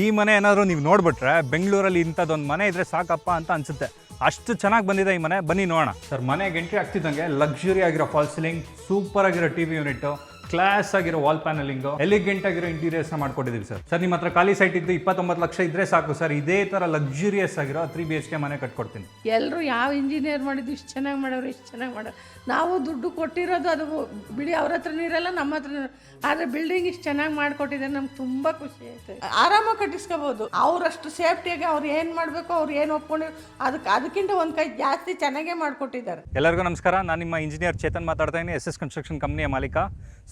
ಈ ಮನೆ ಏನಾದರೂ ನೀವು ನೋಡ್ಬಿಟ್ರೆ ಬೆಂಗಳೂರಲ್ಲಿ ಇಂಥದ್ದೊಂದು ಮನೆ ಇದ್ರೆ ಸಾಕಪ್ಪ ಅಂತ ಅನ್ಸುತ್ತೆ. ಅಷ್ಟು ಚೆನ್ನಾಗಿ ಬಂದಿದೆ ಈ ಮನೆ. ಬನ್ನಿ ನೋಡೋಣ. ಸರ್, ಮನೆಗೆ ಎಂಟ್ರಿ ಆಗ್ತಿದ್ದಂಗೆ ಲಕ್ಸುರಿ ಆಗಿರೋ ಫಾಲ್ ಸೀಲಿಂಗ್, ಸೂಪರ್ ಆಗಿರೋ ಟಿವಿ ಯೂನಿಟ್, ಕ್ಲಾಸ್ ಆಗಿರೋ ವಾಲ್ ಪ್ಯಾನಲಿಂಗ್, ಎಲಿಗೆಂಟ್ ಆಗಿರೋ ಇಂಟೀರಿಯರ್ಸ್ನ ಮಾಡ್ಕೊಟ್ಟಿದ್ದೀವಿ ಸರ್. ಸರ್, ನಿಮ್ಮ ಹತ್ರ ಖಾಲಿ ಸೈಟ್ ಇದ್ದು 29 ಲಕ್ಷ ಇದ್ರೆ ಸಾಕು ಸರ್, ಇದೇ ಥರ ಲಕ್ಸುರಿಯಸ್ ಆಗಿರೋ 3 BHK ಮನೆ ಕಟ್ಕೊಡ್ತೀನಿ. ಎಲ್ಲರೂ ಯಾವ ಇಂಜಿನಿಯರ್ ಮಾಡಿದ್ದು ಇಷ್ಟು ಚೆನ್ನಾಗಿ ಮಾಡೋರು, ಇಷ್ಟು ಚೆನ್ನಾಗಿ ಮಾಡೋರು. ನಾವು ದುಡ್ಡು ಕೊಟ್ಟಿರೋದು ಅದು ಬಿಡಿ, ಅವ್ರ ಹತ್ರನೂ ಇರಲ್ಲ, ನಮ್ಮ ಹತ್ರ. ಆದರೆ ಬಿಲ್ಡಿಂಗ್ ಇಷ್ಟು ಚೆನ್ನಾಗಿ ಮಾಡಿಕೊಟ್ಟಿದ್ದಾರೆ, ನಮ್ಗೆ ತುಂಬ ಖುಷಿ ಆಯ್ತು. ಆರಾಮಾಗಿ ಕಟ್ಟಿಸ್ಕೋಬೋದು. ಅವರಷ್ಟು ಸೇಫ್ಟಿಯಾಗಿ ಅವ್ರು ಏನು ಮಾಡಬೇಕು, ಅವ್ರು ಏನು ಒಪ್ಕೊಂಡು ಅದಕ್ಕಿಂತ ಒಂದು ಕೈ ಜಾಸ್ತಿ ಚೆನ್ನಾಗೇ ಮಾಡಿಕೊಟ್ಟಿದ್ದಾರೆ. ಎಲ್ಲರಿಗೂ ನಮಸ್ಕಾರ. ನಾನು ನಿಮ್ಮ ಇಂಜಿನಿಯರ್ ಚೇತನ್ ಮಾತಾಡ್ತಾ ಇದ್ದೀನಿ, SS ಕನ್ಸ್ಟ್ರಕ್ಷನ್ ಕಂಪ್ನಿಯ ಮಾಲೀಕ.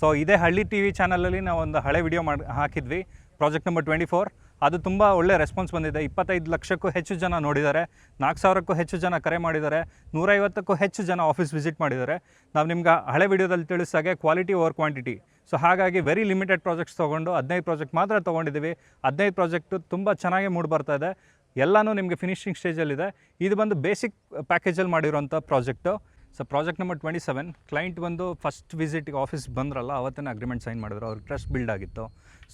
ಸೊ ಇದೇ ಹಳ್ಳಿ TV ಚಾನಲಲ್ಲಿ ನಾವು ಒಂದು ಹಳೆ ವಿಡಿಯೋ ಹಾಕಿದ್ವಿ, ಪ್ರಾಜೆಕ್ಟ್ ನಂಬರ್ 24. ಅದು ತುಂಬ ಒಳ್ಳೆ ರೆಸ್ಪಾನ್ಸ್ ಬಂದಿದೆ. 25 ಲಕ್ಷಕ್ಕೂ ಹೆಚ್ಚು ಜನ ನೋಡಿದ್ದಾರೆ, 4000ಕ್ಕೂ ಹೆಚ್ಚು ಜನ ಕರೆ ಮಾಡಿದ್ದಾರೆ, 150ಕ್ಕೂ ಹೆಚ್ಚು ಜನ ಆಫೀಸ್ ವಿಸಿಟ್ ಮಾಡಿದ್ದಾರೆ. ನಾವು ನಿಮ್ಗೆ ಹಳೆ ವಿಡಿಯೋದಲ್ಲಿ ತಿಳಿಸಾಗೆ ಕ್ವಾಲಿಟಿ ಓವರ್ ಕ್ವಾಂಟಿಟಿ. ಸೊ ಹಾಗಾಗಿ ವೆರಿ ಲಿಮಿಟೆಡ್ ಪ್ರಾಜೆಕ್ಟ್ಸ್ ತೊಗೊಂಡು 15 ಪ್ರಾಜೆಕ್ಟ್ ಮಾತ್ರ ತೊಗೊಂಡಿದ್ದೀವಿ. 15 ಪ್ರಾಜೆಕ್ಟು ತುಂಬ ಚೆನ್ನಾಗಿ ಮೂಡಿ ಬರ್ತಾ ಇದೆ. ಎಲ್ಲನೂ ನಿಮಗೆ ಫಿನಿಶಿಂಗ್ ಸ್ಟೇಜಲ್ಲಿದೆ. ಇದು ಬಂದು ಬೇಸಿಕ್ ಪ್ಯಾಕೇಜಲ್ಲಿ ಮಾಡಿರೋಂಥ project. So project number 27, client ಬಂದು ಫಸ್ಟ್ ವಿಸಿಟ್ಗೆ ಆಫೀಸ್ ಬಂದ್ರಲ್ಲ, ಅವತ್ತೇ ಅಗ್ರಿಮೆಂಟ್ ಸೈನ್ ಮಾಡಿದ್ರು. ಅವ್ರಿಗೆ ಟ್ರಸ್ಟ್ ಬಿಲ್ಡ್ ಆಗಿತ್ತು.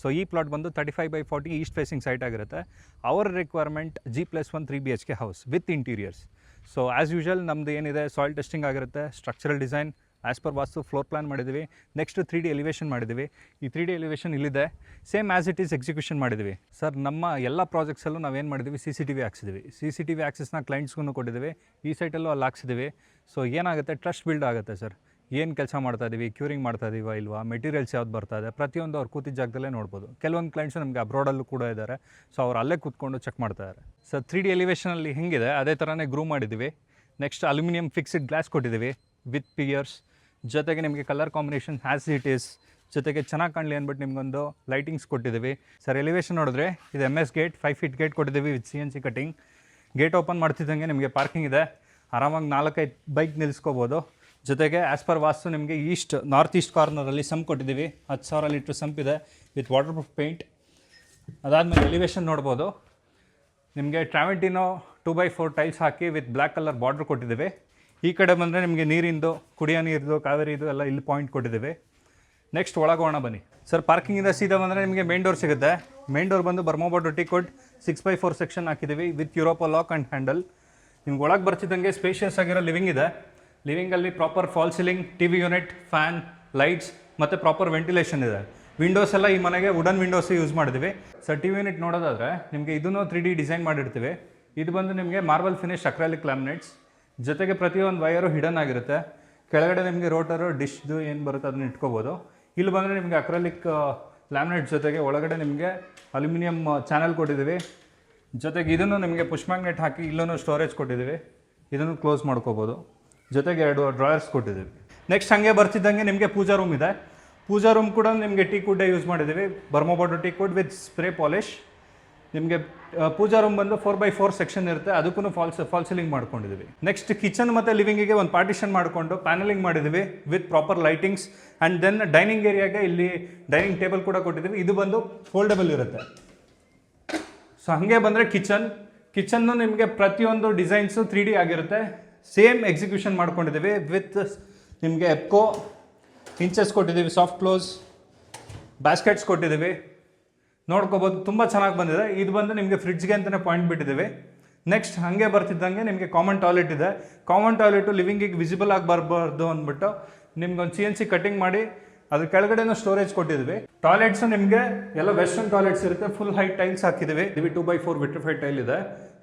ಸೊ ಈ ಪ್ಲಾಟ್ ಬಂದು 35/40 ಈಸ್ಟ್ ಫೇಸಿಂಗ್ ಸೈಟ್ ಆಗಿರುತ್ತೆ. ಅವರ requirement G+1 3 BHK house with interiors. So as usual ನಮ್ಮದು ಏನಿದೆ, ಸಾಯಿಲ್ ಟೆಸ್ಟಿಂಗ್ ಆಗಿರುತ್ತೆ, ಸ್ಟ್ರಕ್ಚರಲ್ ಡಿಸೈನ್ ಆ್ಯಸ್ ಪರ್ ವಾಸ್ತು, ಫ್ಲೋರ್ ಪ್ಲಾನ್ ಮಾಡಿದ್ದೀವಿ. ನೆಕ್ಸ್ಟ್ 3D ಎಲಿವೇಷನ್ ಮಾಡಿದ್ದೀವಿ. ಈ 3D ಎಲಿವೇಷನ್ ಇಲ್ಲಿದೆ, same as it is execution ಮಾಡಿದ್ದೀವಿ. ಸರ್, ನಮ್ಮ ಎಲ್ಲ ಪ್ರಾಜೆಕ್ಟ್ಸಲ್ಲೂ ನಾವೇನು ಮಾಡಿದ್ದೀವಿ, CCTV ಹಾಕ್ಸಿದ್ದೀವಿ. CCTV ಆಕ್ಸೆಸ್ನ ಕ್ಲೈಂಟ್ಸ್ಗೂ ಕೊಟ್ಟಿದ್ದೀವಿ. ಈ ಸೈಟಲ್ಲೂ ಅಲ್ಲಿ ಹಾಕ್ಸಿದ್ದೀವಿ. ಸೊ ಏನಾಗುತ್ತೆ, ಟ್ರಸ್ಟ್ ಬಿಲ್ಡ್ ಆಗುತ್ತೆ ಸರ್. ಏನು ಕೆಲಸ ಮಾಡ್ತಾಯಿದ್ದೀವಿ, ಕ್ಯೂರಿಂಗ್ ಮಾಡ್ತಾಯಿದ್ದೀವ ಇಲ್ವಾ, ಮೆಟೀರಿಯಲ್ಸ್ ಯಾವ್ದು ಬರ್ತಾ ಇದೆ, ಪ್ರತಿಯೊಂದು ಅವ್ರು ಕೂತಿದ್ದ ಜಾಗದಲ್ಲೇ ನೋಡ್ಬೋದು. ಕೆಲವೊಂದು ಕ್ಲೈಂಟ್ಸು ನಮಗೆ ಅಬ್ರಾಡಲ್ಲೂ ಕೂಡ ಇದ್ದಾರೆ. ಸೊ ಅವ್ರು ಅಲ್ಲೇ ಕೂತ್ಕೊಂಡು ಚೆಕ್ ಮಾಡ್ತಾಯಿದ್ದಾರೆ. ಸರ್, 3D ಎಲಿವೇಷನಲ್ಲಿ ಹೆಂಗಿದೆ ಅದೇ ಥರನೇ ಗ್ರೂ ಮಾಡಿದ್ದೀವಿ. ನೆಕ್ಸ್ಟ್ ಅಲ್ಯೂಮಿನಿಯಂ ಫಿಕ್ಸ್ಡ್ ಗ್ಲಾಸ್ ಕೊಟ್ಟಿದ್ದೀವಿ ವಿತ್ ಪಿಯರ್ಸ್. ಜೊತೆಗೆ ನಿಮಗೆ colour combination as it is, ಜೊತೆಗೆ ಚೆನ್ನಾಗಿ ಕಾಣಲಿ ಅಂದ್ಬಿಟ್ಟು ನಿಮಗೊಂದು ಲೈಟಿಂಗ್ಸ್ ಕೊಟ್ಟಿದ್ದೀವಿ. ಸರ್, ಎಲಿವೇಷನ್ ನೋಡಿದ್ರೆ ಇದು MS ಗೇಟ್, 5 ಫೀಟ್ ಗೇಟ್ ಕೊಟ್ಟಿದ್ದೀವಿ with CNC cutting. Gate open ಮಾಡ್ತಿದ್ದಂಗೆ ನಿಮಗೆ ಪಾರ್ಕಿಂಗ್ ಇದೆ, ಆರಾಮಾಗಿ 4-5 ಬೈಕ್ ನಿಲ್ಲಿಸ್ಕೋಬೋದು. ಜೊತೆಗೆ ಆ್ಯಸ್ ಪರ್ ವಾಸ್ತು ನಿಮಗೆ ನಾರ್ತ್ ಈಸ್ಟ್ ಕಾರ್ನರಲ್ಲಿ ಸಂಪ್ ಕೊಟ್ಟಿದ್ದೀವಿ. 10,000 ಲೀಟ್ರ್ ಸಂಪ್ ಇದೆ ವಿತ್ ವಾಟರ್ ಪ್ರೂಫ್ ಪೇಂಟ್. ಅದಾದಮೇಲೆ ಎಲಿವೇಷನ್ ನೋಡ್ಬೋದು, ನಿಮಗೆ ಟ್ರಾವೆಂಟಿನೋ 2x4 tiles hockey with black colour border ಕೊಟ್ಟಿದ್ದೀವಿ. ಈ ಕಡೆ ಬಂದರೆ ನಿಮಗೆ ನೀರಿಂದು, ಕುಡಿಯೋ ನೀರಿದು, ಕಾವೇರಿದು ಎಲ್ಲ ಇಲ್ಲಿ ಪಾಯಿಂಟ್ ಕೊಟ್ಟಿದ್ದೀವಿ. ನೆಕ್ಸ್ಟ್ ಒಳಗೋಣ ಬನ್ನಿ. ಸರ್, ಪಾರ್ಕಿಂಗಿಂದ ಸೀದಾ ಬಂದರೆ ನಿಮಗೆ ಮೇನ್ ಡೋರ್ ಸಿಗುತ್ತೆ. ಮೇನ್ ಡೋರ್ ಬಂದು ಬರ್ಮೋಬೋರ್ಡ್ ಟೀಕೋಡ್ 6x4 ಸೆಕ್ಷನ್ ಹಾಕಿದ್ದೀವಿ with Europa lock and handle. ನಿಮ್ಗೆ ಒಳಗೆ ಬರ್ತಿದ್ದಂಗೆ ಸ್ಪೇಷಿಯಸ್ ಆಗಿರೋ ಲಿವಿಂಗ್ ಇದೆ. ಲಿವಿಂಗಲ್ಲಿ proper false ceiling, TV unit, fan, lights ಮತ್ತು ಪ್ರಾಪರ್ ವೆಂಟಿಲೇಷನ್ ಇದೆ. ವಿಂಡೋಸ್ ಎಲ್ಲ ಈ ಮನೆಗೆ ವುಡನ್ ವಿಂಡೋಸ್ ಯೂಸ್ ಮಾಡಿದ್ವಿ. ಸರ್, TV ಯೂನಿಟ್ ನೋಡೋದಾದರೆ ನಿಮಗೆ ಇದನ್ನು 3D ಡಿಸೈನ್ ಮಾಡಿರ್ತೀವಿ. ಇದು ಬಂದು ನಿಮಗೆ ಮಾರ್ಬಲ್ ಫಿನಿಶ್ ಅಕ್ರಾಲಿಕ್ ಲ್ಯಾಮಿನೇಟ್ಸ್. ಜೊತೆಗೆ ಪ್ರತಿಯೊಂದು ವೈರು ಹಿಡನ್ ಆಗಿರುತ್ತೆ. ಕೆಳಗಡೆ ನಿಮಗೆ ರೋಟರು, ಡಿಶ್ದು ಏನು ಬರುತ್ತೆ ಅದನ್ನ ಇಟ್ಕೋಬೋದು. ಇಲ್ಲಿ ಬಂದರೆ ನಿಮಗೆ ಅಕ್ರಾಲಿಕ್ ಲ್ಯಾಮಿನೇಟ್ ಜೊತೆಗೆ ಒಳಗಡೆ ನಿಮಗೆ ಅಲ್ಯೂಮಿನಿಯಂ ಚಾನಲ್ ಕೊಟ್ಟಿದ್ದೀವಿ. ಜೊತೆಗೆ ಇದನ್ನು ನಿಮಗೆ ಪುಷ್ ಮ್ಯಾಗ್ನೆಟ್ ಹಾಕಿ ಇಲ್ಲೂ ಸ್ಟೋರೇಜ್ ಕೊಟ್ಟಿದ್ದೀವಿ. ಇದನ್ನು ಕ್ಲೋಸ್ ಮಾಡ್ಕೋಬೋದು. ಜೊತೆಗೆ 2 ಡ್ರಾಯರ್ಸ್ ಕೊಟ್ಟಿದ್ದೀವಿ. ನೆಕ್ಸ್ಟ್ ಹಾಗೆ ಬರ್ತಿದ್ದಂಗೆ ನಿಮಗೆ ಪೂಜಾ ರೂಮ್ ಇದೆ. ಪೂಜಾ ರೂಮ್ ಕೂಡ ನಿಮಗೆ ಟೀಕುಡ್ಡೇ ಯೂಸ್ ಮಾಡಿದ್ದೀವಿ, ಬರ್ಮೋಬೋರ್ಡ್ ಟೀಕುಡ್ ವಿತ್ ಸ್ಪ್ರೇ ಪಾಲಿಶ್. ನಿಮಗೆ ಪೂಜಾ ರೂಮ್ ಬಂದು 4x4 ಸೆಕ್ಷನ್ ಇರುತ್ತೆ, ಅದಕ್ಕೂ ಫಾಲ್ ಸೀಲಿಂಗ್ ಮಾಡ್ಕೊಂಡಿದ್ದೀವಿ. ನೆಕ್ಸ್ಟ್ ಕಿಚನ್ ಮತ್ತು ಲಿವಿಂಗಿಗೆ ಒಂದು ಪಾರ್ಟಿಷನ್ ಮಾಡಿಕೊಂಡು ಪ್ಯಾನಲಿಂಗ್ ಮಾಡಿದ್ದೀವಿ with proper lightings. And then dining ಏರಿಯಾಗೆ ಇಲ್ಲಿ ಡೈನಿಂಗ್ ಟೇಬಲ್ ಕೂಡ ಕೊಟ್ಟಿದ್ದೀವಿ. ಇದು ಬಂದು ಫೋಲ್ಡಬಲ್ ಇರುತ್ತೆ. ಸೊ ಹಾಗೆ ಬಂದರೆ ಕಿಚನ್ನು ನಿಮಗೆ ಪ್ರತಿಯೊಂದು ಡಿಸೈನ್ಸು 3D ಆಗಿರುತ್ತೆ. ಸೇಮ್ ಎಕ್ಸಿಕ್ಯೂಷನ್ ಮಾಡ್ಕೊಂಡಿದ್ದೀವಿ ವಿತ್ ನಿಮಗೆ ಎಪ್ಕೋ ಇಂಚಸ್ ಕೊಟ್ಟಿದ್ದೀವಿ, ಸಾಫ್ಟ್ ಕ್ಲೋಸ್, ಬ್ಯಾಸ್ಕೆಟ್ಸ್ ಕೊಟ್ಟಿದ್ದೀವಿ. ನೋಡ್ಕೋಬೋದು, ತುಂಬ ಚೆನ್ನಾಗಿ ಬಂದಿದೆ. ಇದು ಬಂದು ನಿಮಗೆ ಫ್ರಿಡ್ಜ್ಗೆ ಅಂತಲೇ ಪಾಯಿಂಟ್ ಬಿಟ್ಟಿದ್ದೀವಿ. ನೆಕ್ಸ್ಟ್ ಹಾಗೆ ಬರ್ತಿದ್ದಂಗೆ ನಿಮಗೆ ಕಾಮನ್ ಟಾಯ್ಲೆಟ್ ಇದೆ. ಕಾಮನ್ ಟಾಯ್ಲೆಟು ಲಿವಿಂಗಿಗೆ ವಿಸಿಬಲ್ ಆಗಿ ಬರಬಾರ್ದು ಅಂದ್ಬಿಟ್ಟು ನಿಮ್ಗೊಂದು CNC ಕಟಿಂಗ್ ಮಾಡಿ ಅದ್ರ ಕೆಳಗಡೆನೂ ಸ್ಟೋರೇಜ್ ಕೊಟ್ಟಿದ್ದೀವಿ. ಟಾಯ್ಲೆಟ್ಸು ನಿಮಗೆ ಎಲ್ಲ ವೆಸ್ಟರ್ನ್ ಟಾಯ್ಲೆಟ್ಸ್ ಇರುತ್ತೆ, ಫುಲ್ ಹೈಟ್ ಟೈಲ್ಸ್ ಹಾಕಿದ್ದೀವಿ. 2x4 ವಿಟ್ರಿಫೈಡ್ ಟೈಲ್ ಇದೆ.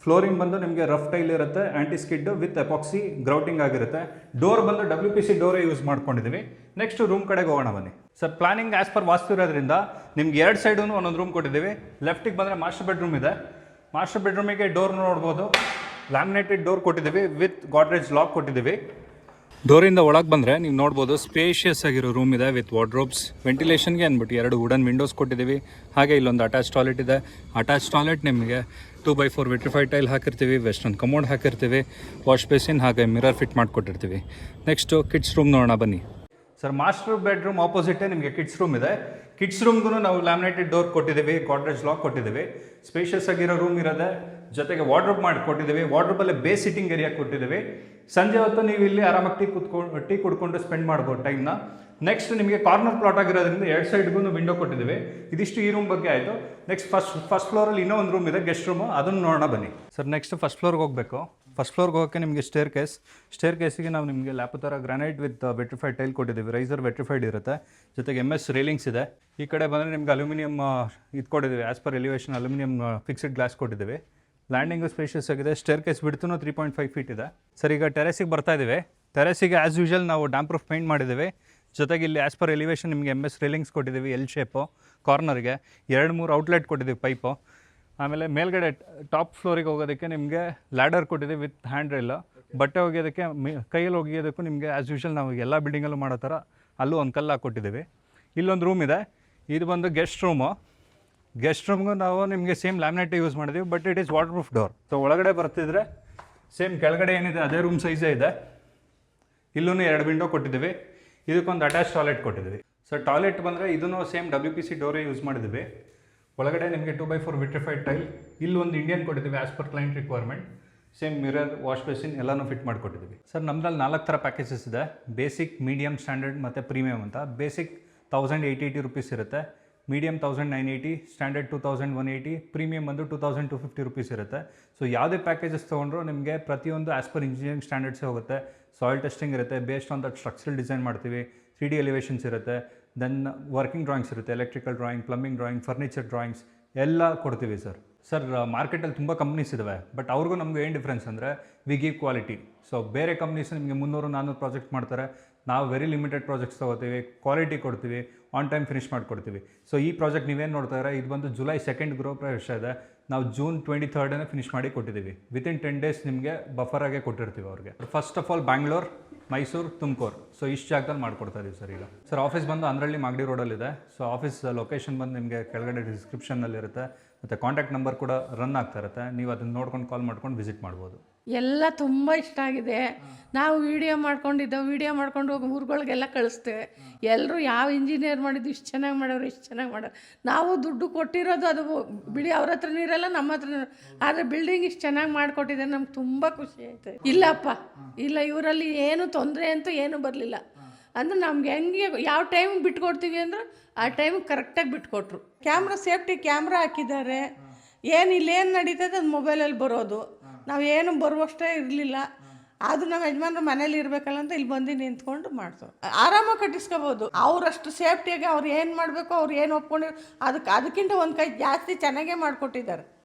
ಫ್ಲೋರಿಂಗ್ ಬಂದು ನಿಮಗೆ ರಫ್ ಟೈಲ್ ಇರುತ್ತೆ, ಆ್ಯಂಟಿ ಸ್ಕಿಡ್ ವಿತ್ ಎಪಾಕ್ಸಿ ಗ್ರೌಟಿಂಗ್ ಆಗಿರುತ್ತೆ. ಡೋರ್ ಬಂದು WPC ಡೋರೇ ಯೂಸ್ ಮಾಡ್ಕೊಂಡಿದ್ದೀವಿ. ನೆಕ್ಸ್ಟ್ ರೂಮ್ ಕಡೆಗೆ ಹೋಗೋಣ ಬನ್ನಿ. ಸರ್, ಪ್ಲಾನಿಂಗ್ ಆ್ಯಸ್ ಪರ್ ವಾಸ್ತು ಇರೋದ್ರಿಂದ ನಿಮ್ಗೆ 2 ಸೈಡೂ ಒಂದೊಂದು ರೂಮ್ ಕೊಟ್ಟಿದ್ದೀವಿ. ಲೆಫ್ಟಿಗೆ ಬಂದರೆ ಮಾಸ್ಟರ್ ಬೆಡ್ರೂಮ್ ಇದೆ. ಮಾಸ್ಟರ್ ಬೆಡ್ರೂಮಿಗೆ ಡೋರ್ ನೋಡ್ಬೋದು, ಲ್ಯಾಮಿನೇಟೆಡ್ ಡೋರ್ ಕೊಟ್ಟಿದ್ದೀವಿ ವಿತ್ ಗಾಡ್ರೇಜ್ ಲಾಕ್ ಕೊಟ್ಟಿದ್ದೀವಿ. ಡೋರಿಂದ ಒಳಗೆ ಬಂದರೆ ನೀವು ನೋಡ್ಬೋದು, ಸ್ಪೇಷಿಯಸ್ ಆಗಿರೋ ರೂಮ್ ಇದೆ ವಿತ್ ವಾರ್ಡ್ರೋಬ್ಸ್. ವೆಂಟಿಲೇಷನ್ಗೆ ಅಂದ್ಬಿಟ್ಟು 2 ವುಡನ್ ವಿಂಡೋಸ್ ಕೊಟ್ಟಿದ್ದೀವಿ. ಹಾಗೆ ಇಲ್ಲೊಂದು ಅಟ್ಯಾಚ್ ಟಾಯ್ಲೆಟ್ ಇದೆ. ಅಟ್ಯಾಚ್ ಟಾಯ್ಲೆಟ್ ನಿಮಗೆ 2x4 ವಿಟ್ರಿಫೈಡ್ ಟೈಲ್ ಹಾಕಿರ್ತೀವಿ, ವೆಸ್ಟರ್ನ್ ಕಮೋಡ್ ಹಾಕಿರ್ತೀವಿ, ವಾಶ್ ಬೇಸಿನ್ ಹಾಗೆ ಮಿರರ್ ಫಿಟ್ ಮಾಡಿಕೊಟ್ಟಿರ್ತೀವಿ. ನೆಕ್ಸ್ಟು ಕಿಡ್ಸ್ ರೂಮ್ ನೋಡೋಣ ಬನ್ನಿ. ಸರ್, ಮಾಸ್ಟರ್ ಬೆಡ್ರೂಮ್ ಆಪೋಸಿಟೇ ನಿಮಗೆ ಕಿಡ್ಸ್ ರೂಮ್ ಇದೆ. ಕಿಡ್ಸ್ ರೂಮ್ಗೂ ನಾವು ಲ್ಯಾಮಿನೇಟೆಡ್ ಡೋರ್ ಕೊಟ್ಟಿದ್ದೀವಿ, ಗಾಡ್ರೇಜ್ ಲಾಕ್ ಕೊಟ್ಟಿದ್ದೀವಿ. ಸ್ಪೇಷಿಯಸ್ ಆಗಿರೋ ರೂಮ್ ಇರೋದೆ. ಜೊತೆಗೆ ವಾರ್ಡ್ರೋಬ್ ಮಾಡಿ ಕೊಟ್ಟಿದ್ದೀವಿ. ವಾರ್ಡ್ರೋಬಲ್ಲೇ ಬೇಸ್ ಸಿಟ್ಟಿಂಗ್ ಏರಿಯಾ ಕೊಟ್ಟಿದ್ದೀವಿ. ಸಂಜೆ ಹೊತ್ತು ನೀವು ಇಲ್ಲಿ ಆರಾಮಾಗಿ ಟೀ ಕುಡ್ಕೊಂಡು ಸ್ಪೆಂಡ್ ಮಾಡ್ಬೋದು ಟೈಮ್ನ. ನೆಕ್ಸ್ಟ್ ನಿಮಗೆ ಕಾರ್ನರ್ ಪ್ಲಾಟ್ ಆಗಿರೋದ್ರಿಂದ ಎರಡು ಸೈಡ್ಗೂ ವಿಂಡೋ ಕೊಟ್ಟಿದ್ದೀವಿ. ಇದಿಷ್ಟು ಈ ರೂಮ್ ಬಗ್ಗೆ ಆಯಿತು. ನೆಕ್ಸ್ಟ್ ಫಸ್ಟ್ ಫ್ಲೋರಲ್ಲಿ ಇನ್ನೂ ಒಂದು ರೂಮ್ ಇದೆ, ಗೆಸ್ಟ್ ರೂಮು, ಅದನ್ನು ನೋಡೋಣ ಬನ್ನಿ ಸರ್. ನೆಕ್ಸ್ಟ್ ಫಸ್ಟ್ ಫ್ಲೋರ್ಗೆ ಹೋಗಬೇಕು. ಫಸ್ಟ್ ಫ್ಲೋರ್ಗೆ ಹೋಗೋಕ್ಕೆ ನಿಮಗೆ ಸ್ಟೇರ್ ಕೇಸಿಗೆ ನಾವು ನಿಮಗೆ ಲ್ಯಾಪುತರ ಗ್ರಾನೈಟ್ ವಿತ್ ವೆಟ್ರಿಫೈಡ್ ಟೈಲ್ ಕೊಟ್ಟಿದ್ದೀವಿ. ರೈಸರ್ ವೆಟ್ರಿಫೈಡ್ ಇರುತ್ತೆ, ಜೊತೆಗೆ MS ರೇಲಿಂಗ್ಸ್ ಇದೆ. ಈ ಕಡೆ ಬಂದರೆ ನಿಮ್ಗೆ ಅಲ್ಯೂಮಿನಿಯಂ ಇದು ಕೊಟ್ಟಿದ್ದೀವಿ, as per elevation aluminium fixed glass ಕೊಟ್ಟಿದ್ದೀವಿ. ಲ್ಯಾಂಡಿಂಗು ಸ್ಪೇಷಿಯಸ್ ಆಗಿದೆ. ಸ್ಟೇರ್ ಕೇಸ್ ಬಿಡ್ತು 3.5 ಫೀಟ್ ಇದೆ ಸರ್. ಈಗ ಟೆರೆಸಿಗೆ ಬರ್ತಾ ಇದ್ದೀವಿ. ಟೆರೆಸಿಗೆ ಆ್ಯಸ್ ಯೂಶುವಲ್ ನಾವು ಡ್ಯಾಮ್ ಪ್ರೂಫ್ ಪೇಂಟ್ ಮಾಡಿದ್ದೀವಿ. ಜೊತೆಗೆ ಇಲ್ಲಿ ಆ್ಯಸ್ ಪರ್ ಎಲಿವೇಷನ್ ನಿಮಗೆ MS ರೇಲಿಂಗ್ಸ್ ಕೊಟ್ಟಿದ್ದೀವಿ, L ಶೇಪು. ಕಾರ್ನರ್ಗೆ 2-3 ಔಟ್ಲೆಟ್ ಕೊಟ್ಟಿದ್ದೀವಿ ಪೈಪು. ಆಮೇಲೆ ಮೇಲ್ಗಡೆ ಟಾಪ್ ಫ್ಲೋರಿಗೆ ಹೋಗೋದಕ್ಕೆ ನಿಮಗೆ ಲ್ಯಾಡರ್ ಕೊಟ್ಟಿದ್ದೀವಿ ವಿತ್ ಹ್ಯಾಂಡ್ ರೈಲ್. ಬಟ್ಟೆ ಒಗೆಯೋದಕ್ಕೆ ಕೈಯಲ್ಲಿ ಒಗೆಯೋದಕ್ಕೂ ನಿಮಗೆ ಆ್ಯಸ್ ಯೂಶುವಲ್ ನಾವು ಎಲ್ಲ ಬಿಲ್ಡಿಂಗಲ್ಲೂ ಮಾಡೋ ಥರ ಅಲ್ಲೂ ಒಂದು ಕಲ್ಲು ಹಾಕ್ಕೊಟ್ಟಿದ್ದೀವಿ. ಇಲ್ಲೊಂದು ರೂಮ್ ಇದೆ, ಇದು ಬಂದು ಗೆಸ್ಟ್ ರೂಮು. ಗೆಸ್ಟ್ ರೂಮ್ಗೂ ನಾವು ನಿಮಗೆ ಸೇಮ್ ಲ್ಯಾಮಿನೇಟ್ ಯೂಸ್ ಮಾಡಿದ್ದೀವಿ, but it is water proof door. So ಒಳಗಡೆ ಬರ್ತಿದ್ರೆ ಸೇಮ್ ಕೆಳಗಡೆ ಏನಿದೆ ಅದೇ ರೂಮ್ ಸೈಜೇ ಇದೆ. ಇಲ್ಲೂ 2 ವಿಂಡೋ ಕೊಟ್ಟಿದ್ದೀವಿ. ಇದಕ್ಕೊಂದು ಅಟ್ಯಾಚ್ ಟಾಯ್ಲೆಟ್ ಕೊಟ್ಟಿದ್ದೀವಿ. ಸೊ ಟಾಯ್ಲೆಟ್ ಬಂದರೆ ಇದನ್ನು ಸೇಮ್ WPC ಡೋರೇ ಯೂಸ್ ಮಾಡಿದ್ದೀವಿ. ಒಳಗಡೆ ನಿಮಗೆ 2x4 ವಿಟ್ರಿಫೈಡ್ ಟೈಲ್. ಇಲ್ಲೊಂದು ಇಂಡಿಯನ್ ಕೊಟ್ಟಿದ್ದೀವಿ as per client requirement. Same mirror, wash basin ಎಲ್ಲನೂ ಫಿಟ್ ಮಾಡಿಕೊಟ್ಟಿದ್ದೀವಿ ಸರ್. ನಮ್ಮದಲ್ಲಿ 4 ಥರ ಪ್ಯಾಕೇಜಸ್ ಇದೆ, ಬೇಸಿಕ್, ಮೀಡಿಯಮ್, ಸ್ಟ್ಯಾಂಡರ್ಡ್ ಮತ್ತು ಪ್ರೀಮಿಯಮ್ ಅಂತ. ಬೇಸಿಕ್ 1880 ರುಪೀಸ್ ಇರುತ್ತೆ, ಮೀಡಿಯಮ್ 1980, ಸ್ಟ್ಯಾಂಡರ್ಡ್ 2180, ಪ್ರೀಮಿಯಮ್ ಬಂದು 2250 ರುಪೀಸ್ ಇರುತ್ತೆ. ಸೊ ಯಾವುದೇ ಪ್ಯಾಕೇಜಸ್ ತೊಗೊಂಡ್ರು ನಿಮಗೆ ಪ್ರತಿಯೊಂದು ಆ್ಯಸ್ ಪರ್ ಇಂಜಿನಿಯರಿಂಗ್ ಸ್ಟ್ಯಾಂಡರ್ಡ್ಸೇ ಹೋಗುತ್ತೆ. ಸಾಯಿಲ್ ಟೆಸ್ಟಿಂಗ್ ಇರುತ್ತೆ, based on that structural design ಮಾಡ್ತೀವಿ. 3D ಎಲಿವೇಷನ್ಸ್ ಇರುತ್ತೆ, ದೆನ್ ವರ್ಕಿಂಗ್ ಡ್ರಾಯಿಂಗ್ಸ್ ಇರುತ್ತೆ, electrical drawing, plumbing drawing, furniture drawings ಎಲ್ಲ ಕೊಡ್ತೀವಿ ಸರ್. ಸರ್ ಮಾರ್ಕೆಟಲ್ಲಿ ತುಂಬ ಕಂಪ್ನೀಸ್ ಇದ್ದಾವೆ, ಬಟ್ ಅವ್ರಿಗೂ ನಮಗೂ ಏನು ಡಿಫ್ರೆನ್ಸ್ ಅಂದರೆ ವಿ ಗಿವ್ ಕ್ವಾಲಿಟಿ. ಸೊ ಬೇರೆ ಕಂಪ್ನೀಸ್ ನಿಮಗೆ 300-400 ಪ್ರಾಜೆಕ್ಟ್ ಮಾಡ್ತಾರೆ, ನಾವು ವೆರಿ ಲಿಮಿಟೆಡ್ ಪ್ರಾಜೆಕ್ಟ್ಸ್ ತೊಗೋತೀವಿ, ಕ್ವಾಲಿಟಿ ಕೊಡ್ತೀವಿ, ಆನ್ ಟೈಮ್ ಫಿನಿಷ್ ಮಾಡಿಕೊಡ್ತೀವಿ. ಸೊ ಈ ಪ್ರಾಜೆಕ್ಟ್ ನೀವೇನು ನೋಡ್ತಾ ಇದ್ದಾರೆ, ಇದು ಬಂದು ಜುಲೈ 2 ಗೃಹ ಪ್ರವೇಶ ಇದೆ. ನಾವು ಜೂನ್ 23 ಫಿನಿಷ್ ಮಾಡಿ ಕೊಟ್ಟಿದ್ದೀವಿ. ವಿತಿನ್ 10 ಡೇಸ್ ನಿಮಗೆ ಬಫರಾಗೆ ಕೊಟ್ಟಿರ್ತೀವಿ ಅವ್ರಿಗೆ. First of all Bangalore, Mysuru, Tumakuru, so ಇಷ್ಟು ಜಾಗದಲ್ಲಿ ಮಾಡ್ಕೊಡ್ತಾ ಇದೀವಿ ಸರ್. ಈಗ ಸರ್ ಆಫೀಸ್ ಬಂದು ಅಂದ್ರಳ್ಳಿ ಮಾಗಡಿ ರೋಡಲ್ಲಿದೆ. ಸೊ ಆಫೀಸ್ ಲೊಕೇಶನ್ ಬಂದು ನಿಮಗೆ ಕೆಳಗಡೆ ಡಿಸ್ಕ್ರಿಪ್ಷನ್ನಲ್ಲಿರುತ್ತೆ, ಮತ್ತು ಕಾಂಟ್ಯಾಕ್ಟ್ ನಂಬರ್ ಕೂಡ ರನ್ ಆಗ್ತಾ ಇರುತ್ತೆ. ನೀವು ಅದನ್ನು ನೋಡ್ಕೊಂಡು ಕಾಲ್ ಮಾಡ್ಕೊಂಡು ವಿಸಿಟ್ ಮಾಡ್ಬೋದು. ಎಲ್ಲ ತುಂಬ ಇಷ್ಟ ಆಗಿದೆ. ನಾವು ವಿಡಿಯೋ ಮಾಡ್ಕೊಂಡು ಹೋಗಿ ಊರುಗಳಿಗೆಲ್ಲ ಕಳಿಸ್ತೇವೆ. ಎಲ್ಲರೂ ಯಾವ ಇಂಜಿನಿಯರ್ ಮಾಡಿದ್ದು ಇಷ್ಟು ಚೆನ್ನಾಗಿ ಮಾಡೋರು, ಇಷ್ಟು ಚೆನ್ನಾಗಿ ಮಾಡೋರು. ನಾವು ದುಡ್ಡು ಕೊಟ್ಟಿರೋದು ಅದು ಬಿಡಿ, ಅವ್ರ ಹತ್ರನೂ ಇರಲ್ಲ, ನಮ್ಮ ಹತ್ರ. ಆದರೆ ಬಿಲ್ಡಿಂಗ್ ಇಷ್ಟು ಚೆನ್ನಾಗಿ ಮಾಡಿಕೊಟ್ಟಿದ್ದಾರೆ, ನಮ್ಗೆ ತುಂಬ ಖುಷಿ ಆಯಿತು. ಇಲ್ಲಪ್ಪ ಇಲ್ಲ, ಇವರಲ್ಲಿ ಏನು ತೊಂದರೆ ಅಂತೂ ಏನೂ ಬರಲಿಲ್ಲ. ಅಂದರೆ ನಮ್ಗೆ ಹೆಂಗೆ ಯಾವ ಟೈಮಿಗೆ ಬಿಟ್ಕೊಡ್ತೀವಿ ಅಂದ್ರೆ ಆ ಟೈಮಿಗೆ ಕರೆಕ್ಟಾಗಿ ಬಿಟ್ಕೊಟ್ರು. ಕ್ಯಾಮ್ರಾ, ಸೇಫ್ಟಿ ಕ್ಯಾಮ್ರಾ ಹಾಕಿದ್ದಾರೆ. ಇಲ್ಲೇನು ನಡೀತದೆ ಅದು ಮೊಬೈಲಲ್ಲಿ ಬರೋದು. ನಾವು ಏನು ಬರುವಷ್ಟೇ ಇರಲಿಲ್ಲ. ಅದು ನಮ್ಮ ಯಜಮಾನ್ರು ಮನೇಲಿ ಇರಬೇಕಲ್ಲ ಅಂತ ಇಲ್ಲಿ ಬಂದು ನಿಂತ್ಕೊಂಡು ಮಾಡ್ಸೋ ಆರಾಮಾಗಿ ಕಟ್ಟಿಸ್ಕೋಬೋದು. ಅವರಷ್ಟು ಸೇಫ್ಟಿಯಾಗಿ ಅವ್ರು ಏನು ಮಾಡಬೇಕು, ಅವ್ರು ಏನು ಒಪ್ಕೊಂಡಿರೋ ಅದಕ್ಕಿಂತ ಒಂದು ಕೈ ಜಾಸ್ತಿ ಚೆನ್ನಾಗೇ ಮಾಡಿಕೊಟ್ಟಿದ್ದಾರೆ.